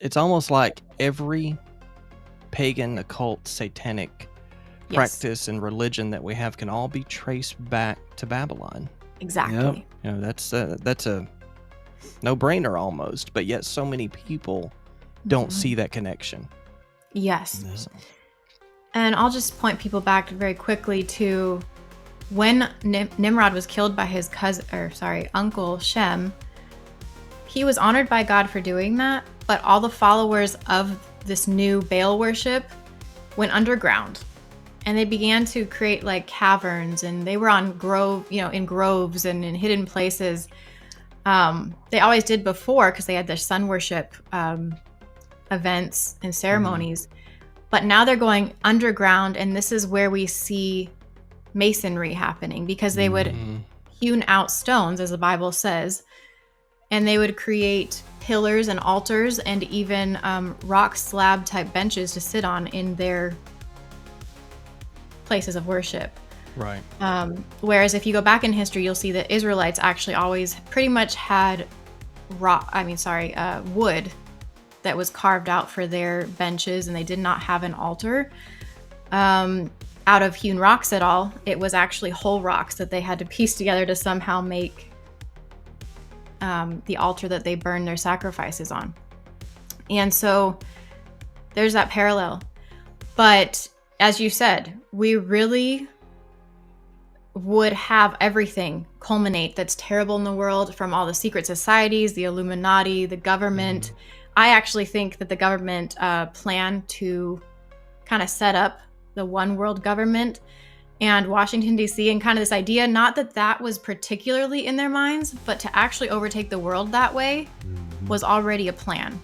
it's almost like every pagan, occult, satanic practice and religion that we have can all be traced back to Babylon. Exactly. That's a no-brainer almost, but yet so many people don't see that connection. Yes. And I'll just point people back very quickly to when Nimrod was killed by his uncle Shem. He was honored by God for doing that, but all the followers of this new Baal worship went underground, and they began to create like caverns, and they were on in groves and in hidden places. They always did before because they had their sun worship events and ceremonies, but now they're going underground, and this is where we see masonry happening, because they would hewn out stones, as the Bible says, and they would create pillars and altars and even rock slab type benches to sit on in their places of worship. Right. Whereas if you go back in history, you'll see that Israelites actually always pretty much had wood that was carved out for their benches, and they did not have an altar out of hewn rocks at all. It was actually whole rocks that they had to piece together to somehow make the altar that they burned their sacrifices on. And so there's that parallel. But as you said, we really would have everything culminate that's terrible in the world, from all the secret societies, the Illuminati, the government. I actually think that the government planned to kind of set up the one world government and Washington, D.C., and kind of this idea, not that was particularly in their minds, but to actually overtake the world that way was already a plan.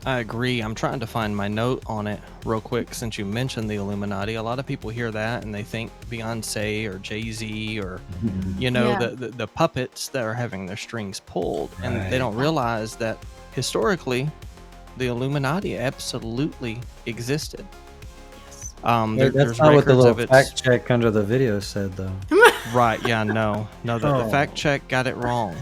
I agree. I'm trying to find my note on it real quick since you mentioned the Illuminati. A lot of people hear that and they think Beyonce or Jay-Z or, the puppets that are having their strings pulled. And they don't realize that historically, the Illuminati absolutely existed. That's not what the little fact check under the video said, though. Right, yeah, no, the fact check got it wrong.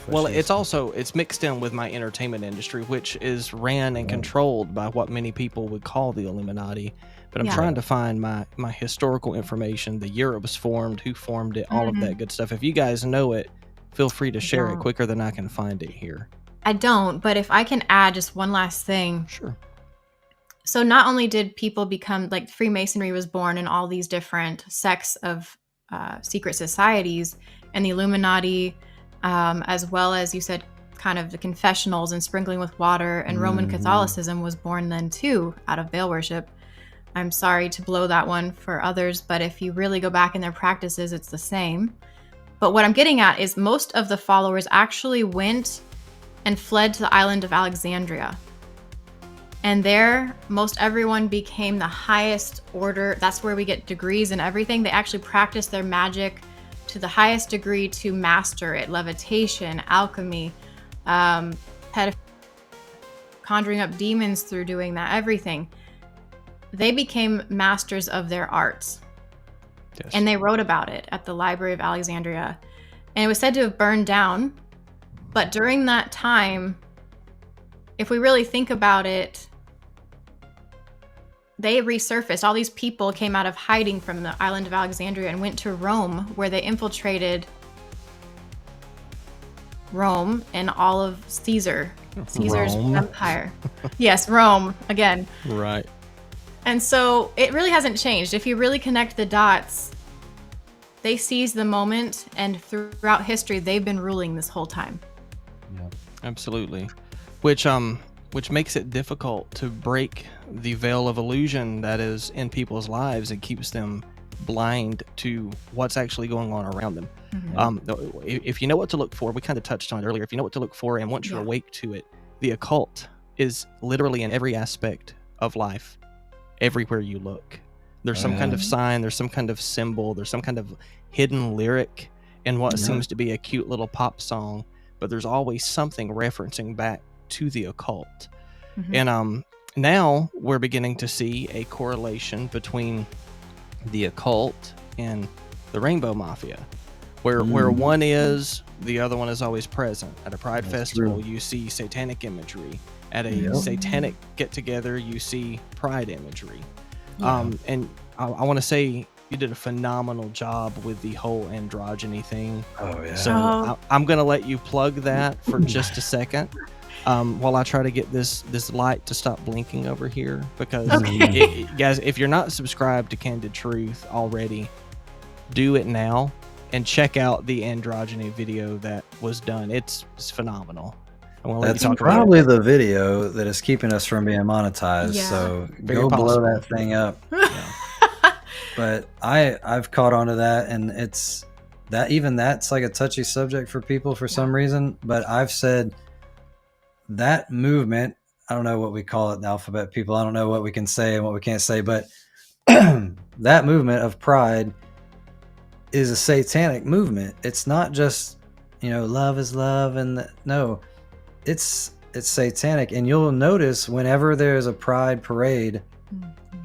Well, it's mixed in with my entertainment industry, which is ran and controlled by what many people would call the Illuminati. But I'm trying to find my historical information, the year it was formed, who formed it, all of that good stuff. If you guys know it, feel free to share it quicker than I can find it here. I don't, but if I can add just one last thing. Sure. So not only did people become, like, Freemasonry was born in all these different sects of secret societies, and the Illuminati, as well as, you said, kind of the confessionals and sprinkling with water, and Roman Catholicism was born then too out of Baal worship. I'm sorry to blow that one for others, but if you really go back in their practices, it's the same. But what I'm getting at is most of the followers actually went and fled to the island of Alexandria. And there, most everyone became the highest order. That's where we get degrees and everything. They actually practiced their magic to the highest degree to master it. Levitation, alchemy, conjuring up demons through doing that, everything. They became masters of their arts. Yes. And they wrote about it at the Library of Alexandria. And it was said to have burned down. But during that time, if we really think about it, they resurfaced. All these people came out of hiding from the island of Alexandria and went to Rome, where they infiltrated Rome and all of Caesar's empire. Yes, Rome again. Right. And so it really hasn't changed. If you really connect the dots, they seized the moment, and throughout history, they've been ruling this whole time. Yeah, absolutely. Which makes it difficult to break the veil of illusion that is in people's lives and keeps them blind to what's actually going on around them. If you know what to look for, we kind of touched on it earlier, if you know what to look for and once you're awake to it, the occult is literally in every aspect of life, everywhere you look. There's some kind of sign, there's some kind of symbol, there's some kind of hidden lyric in what seems to be a cute little pop song, but there's always something referencing back to the occult. And now we're beginning to see a correlation between the occult and the Rainbow Mafia, Where one is, the other one is always present. At a pride festival, true. you see satanic imagery. At a satanic get-together, you see pride imagery. And I want to say you did a phenomenal job with the whole androgyny thing. Oh yeah. So I'm gonna let you plug that for just a second, while I try to get this light to stop blinking over here. Because guys, if you're not subscribed to Candid Truth already, do it now and check out the androgyny video that was done. It's phenomenal. That's probably the video that is keeping us from being monetized. Yeah. So Very go blow possible. that thing up. But I've caught on to that, and it's that even that's like a touchy subject for people for some reason. But I've said that movement, I don't know what we call it, the alphabet people. I don't know what we can say and what we can't say, but that movement of pride is a satanic movement. It's not just, love is love, and no, it's satanic. And you'll notice whenever there's a pride parade,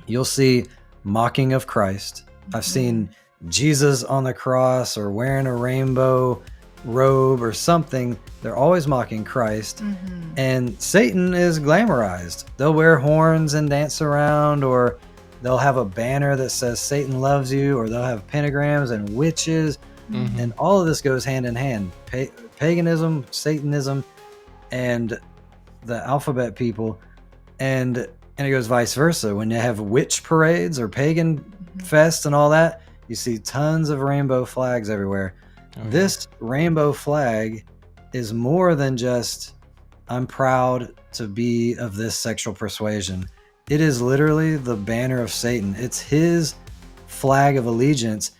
you'll see mocking of Christ. I've seen Jesus on the cross or wearing a rainbow robe or something. They're always mocking Christ. And Satan is glamorized. They'll wear horns and dance around, or they'll have a banner that says Satan loves you, or they'll have pentagrams and witches. And all of this goes hand in hand. Paganism, Satanism, and the alphabet people. And it goes vice versa. When you have witch parades or pagan fest and all that, you see tons of rainbow flags everywhere. This rainbow flag is more than just, I'm proud to be of this sexual persuasion. It is literally the banner of Satan. It's his flag of allegiance.